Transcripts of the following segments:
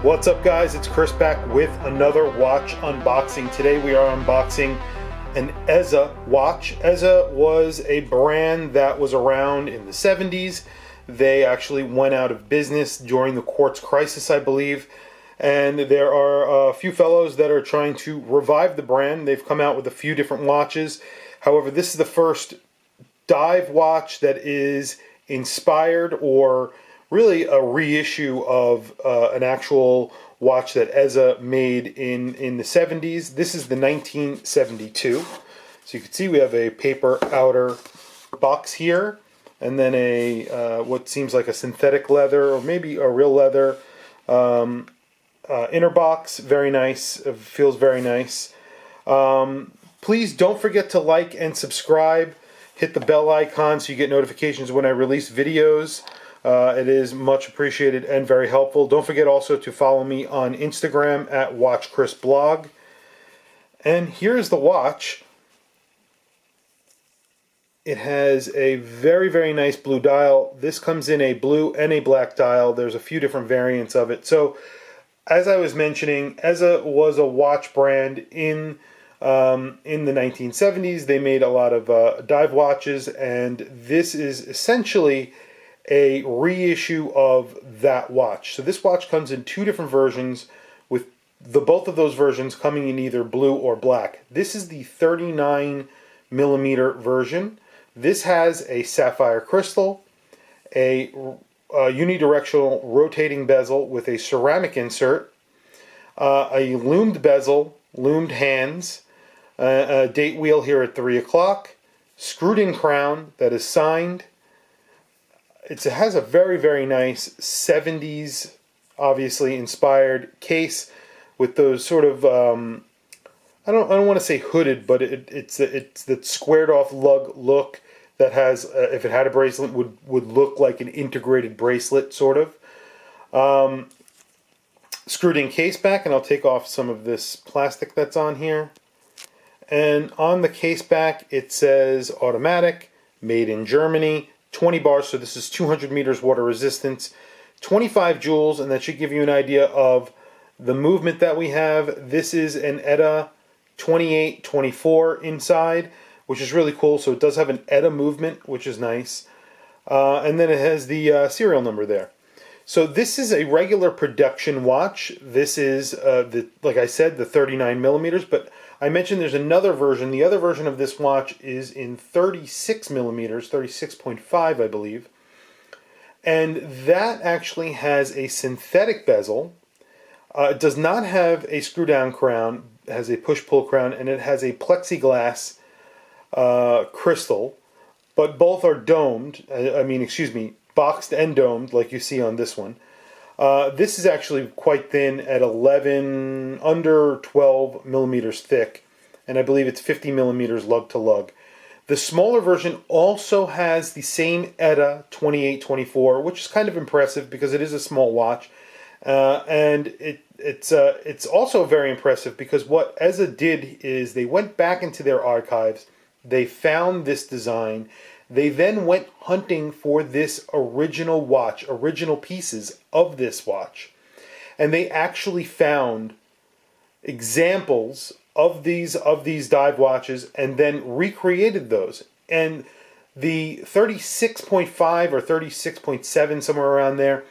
What's up, guys? It's Chris back with another watch unboxing. Today we are unboxing an Eza watch. Eza was a brand that was around in the 70s. They actually went out of business during the quartz crisis, I believe. And there are a few fellows that are trying to revive the brand. They've come out with a few different watches. However, this is the first dive watch that is inspired or really a reissue of an actual watch that Eza made in the 70s. This is the 1972. So you can see we have a paper outer box here, and then a what seems like a synthetic leather or maybe a real leather inner box. Very nice. It feels very nice. Please don't forget to like and subscribe. Hit the bell icon so you get notifications when I release videos. It is much appreciated and very helpful. Don't forget also to follow me on Instagram at WatchChrisBlog. And here's the watch. It has a very, very nice blue dial. This comes in a blue and a black dial. There's a few different variants of it. So, as I was mentioning, Eza was a watch brand in the 1970s. They made a lot of dive watches, and this is essentially a reissue of that watch. So this watch comes in two different versions, with both of those versions coming in either blue or black. This is the 39 millimeter version. This has a sapphire crystal, a unidirectional rotating bezel with a ceramic insert, a loomed bezel, loomed hands, a date wheel here at 3 o'clock, screwed in crown that is signed. It has a very, very nice 70s, obviously inspired case with those sort of I don't want to say hooded, but it's the squared off lug look that has if it had a bracelet would look like an integrated bracelet sort of. Screwed in case back, and I'll take off some of this plastic that's on here. And on the case back it says automatic, made in Germany. 20 bars, so this is 200 meters water resistance, 25 joules, and that should give you an idea of the movement that we have. This is an ETA 2824 inside, which is really cool. So it does have an ETA movement, which is nice. And then it has the serial number there. So this is a regular production watch. This is, like I said, the 39 millimeters, but I mentioned there's another version. The other version of this watch is in 36 millimeters, 36.5 I believe. And that actually has a synthetic bezel. It does not have a screw down crown. It has a push-pull crown, and it has a plexiglass crystal. But both are domed, boxed and domed like you see on this one. This is actually quite thin at under 12 millimeters thick, and I believe it's 50 millimeters lug to lug. The smaller version also has the same ETA 2824, which is kind of impressive because it is a small watch, and it's also very impressive because what Eza did is they went back into their archives, they found this design. They then went hunting for this original watch, original pieces of this watch. And they actually found examples of these dive watches and then recreated those. And the 36.5 or 36.7, somewhere around there,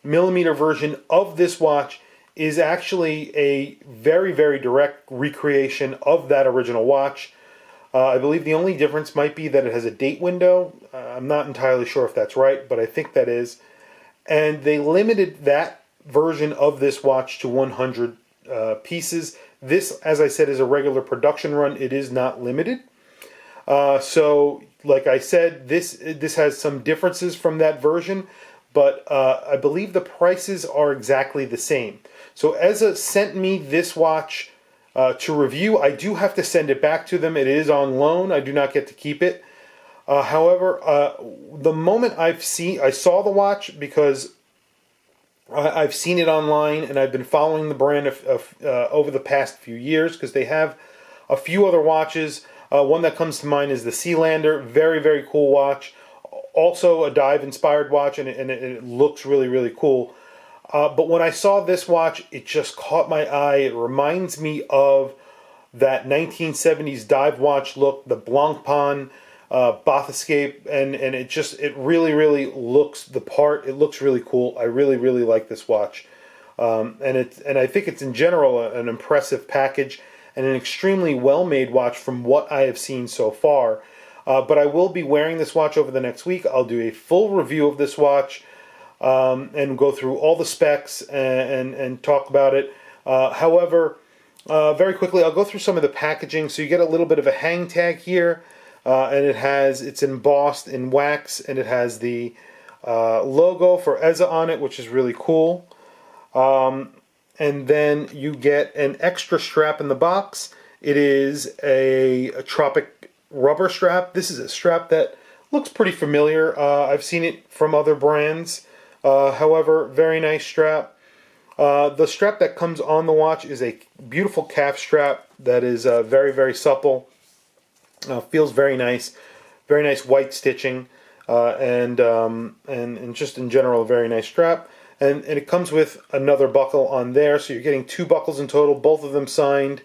millimeter version of this watch is actually a very, very direct recreation of that original watch. I believe the only difference might be that it has a date window. I'm not entirely sure if that's right, but I think that is. And they limited that version of this watch to 100 pieces. This, as I said, is a regular production run. It is not limited. So, like I said, this has some differences from that version, but I believe the prices are exactly the same. So Eza sent me this watch to review. I do have to send it back to them. It is on loan. I do not get to keep it. However, the moment I saw the watch because I've seen it online and I've been following the brand over the past few years because they have a few other watches. One that comes to mind is the Sealander. Very, very cool watch. Also a dive-inspired watch, and it looks really, really cool. But when I saw this watch, it just caught my eye. It reminds me of that 1970s dive watch look, the Blancpain Bathyscaphe, and it really looks the part. It looks really cool. I really like this watch, and I think it's in general an impressive package and an extremely well made watch from what I have seen so far. But I will be wearing this watch over the next week. I'll do a full review of this watch and go through all the specs and talk about it. However, very quickly, I'll go through some of the packaging. So you get a little bit of a hang tag here, and it's embossed in wax, and it has the logo for Eza on it, which is really cool. And then you get an extra strap in the box. It is a Tropic rubber strap. This is a strap that looks pretty familiar. I've seen it from other brands. However, very nice strap. The strap that comes on the watch is a beautiful calf strap that is very supple. Feels very nice white stitching, and just in general a very nice strap. And it comes with another buckle on there, so you're getting 2 buckles in total, both of them signed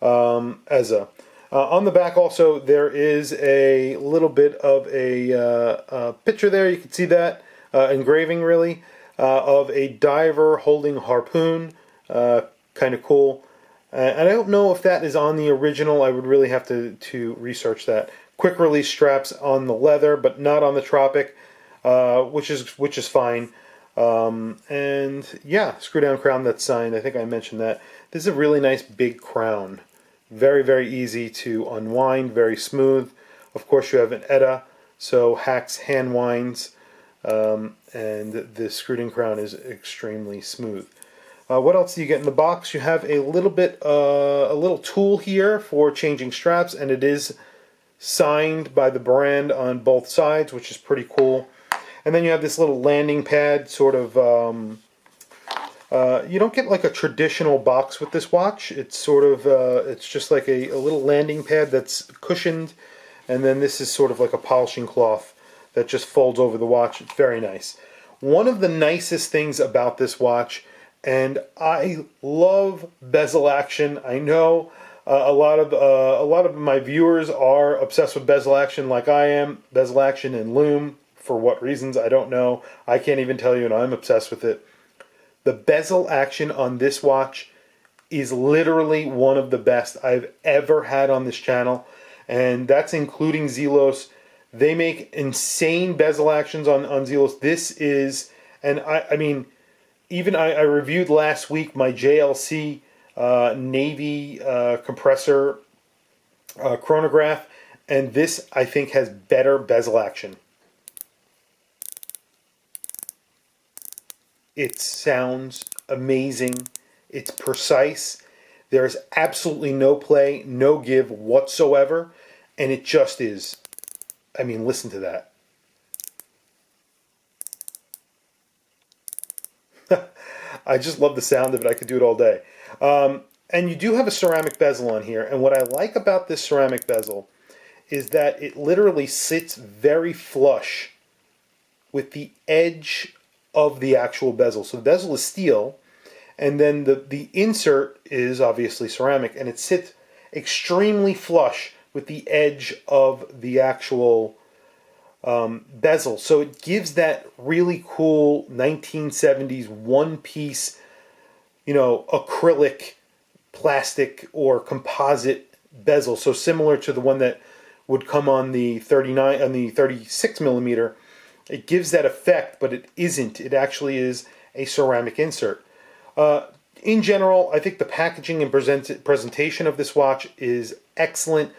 Eza. On the back also there is a little bit of a picture there. You can see that engraving really of a diver holding harpoon. Kind of cool. And I don't know if that is on the original. I would really have to research that. Quick release straps on the leather, but not on the Tropic, which is fine. And yeah, screw down crown that's signed. I think I mentioned that. This is a really nice big crown. Very easy to unwind, very smooth. Of course, you have an ETA, so hacks hand winds, and the screwed-in crown is extremely smooth. What else do you get in the box? You have a little tool here for changing straps, and it is signed by the brand on both sides, which is pretty cool. And then you have this little landing pad, sort of. You don't get like a traditional box with this watch. It's sort of, it's just like a little landing pad that's cushioned, and then this is sort of like a polishing cloth that just folds over the watch. It's very nice. One of the nicest things about this watch, and I love bezel action. I know a lot of my viewers are obsessed with bezel action, like I am. Bezel action and loom. For what reasons, I don't know. I can't even tell you, and I'm obsessed with it. The bezel action on this watch is literally one of the best I've ever had on this channel, and that's including Zelos. They make insane bezel actions on Zelos. This is, and I mean, even I reviewed last week my JLC Navy compressor chronograph, and this I think has better bezel action. It sounds amazing. It's precise. There's absolutely no play, no give whatsoever. And it just is. I mean, listen to that. I just love the sound of it. I could do it all day. And you do have a ceramic bezel on here. And what I like about this ceramic bezel is that it literally sits very flush with the edge of the actual bezel. So the bezel is steel, and then the insert is obviously ceramic, and it sits extremely flush with the edge of the actual bezel. So it gives that really cool 1970s one-piece, acrylic, plastic, or composite bezel. So similar to the one that would come on the 36 millimeter. It gives that effect, but it isn't. It actually is a ceramic insert. In general, I think the packaging and presentation of this watch is excellent.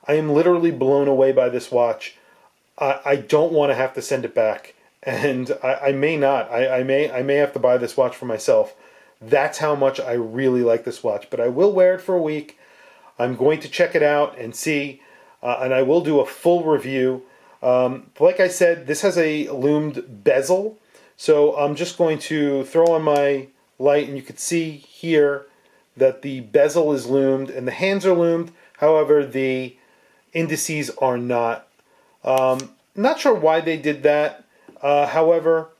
I am literally blown away by this watch. I don't want to have to send it back, and I may not. I may have to buy this watch for myself. That's how much I really like this watch. But I will wear it for a week. I'm going to check it out and see, and I will do a full review. Like I said, this has a loomed bezel, so I'm just going to throw on my light, and you can see here that the bezel is loomed and the hands are loomed. However, the indices are not. Not sure why they did that. However,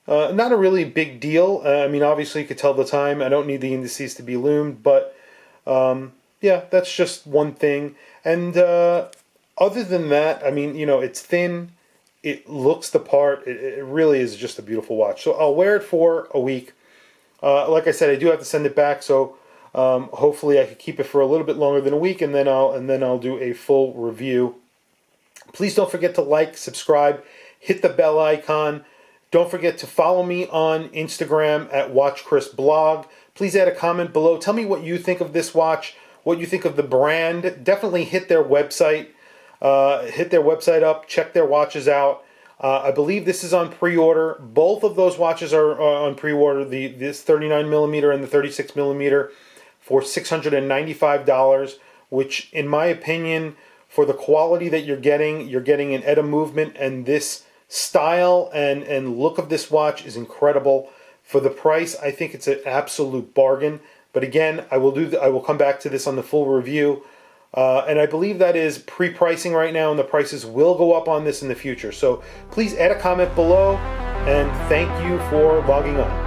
Not a really big deal. I mean, obviously you could tell the time. I don't need the indices to be loomed, but yeah, that's just one thing. And other than that, I mean, it's thin. It looks the part. It really is just a beautiful watch. So I'll wear it for a week. Like I said, I do have to send it back, so hopefully I could keep it for a little bit longer than a week, and then I'll do a full review. Please don't forget to like, subscribe, hit the bell icon. Don't forget to follow me on Instagram at WatchChrisBlog. Please add a comment below. Tell me what you think of this watch, what you think of the brand. Definitely hit their website. Hit their website up. Check their watches out. I believe this is on pre-order. Both of those watches are on pre-order. This 39mm and the 36mm for $695, which, in my opinion, for the quality that you're getting an ETA movement, and this style and look of this watch is incredible. For the price, I think it's an absolute bargain. But again, I will come back to this on the full review. And I believe that is pre-pricing right now, and the prices will go up on this in the future. So please add a comment below, and thank you for logging on.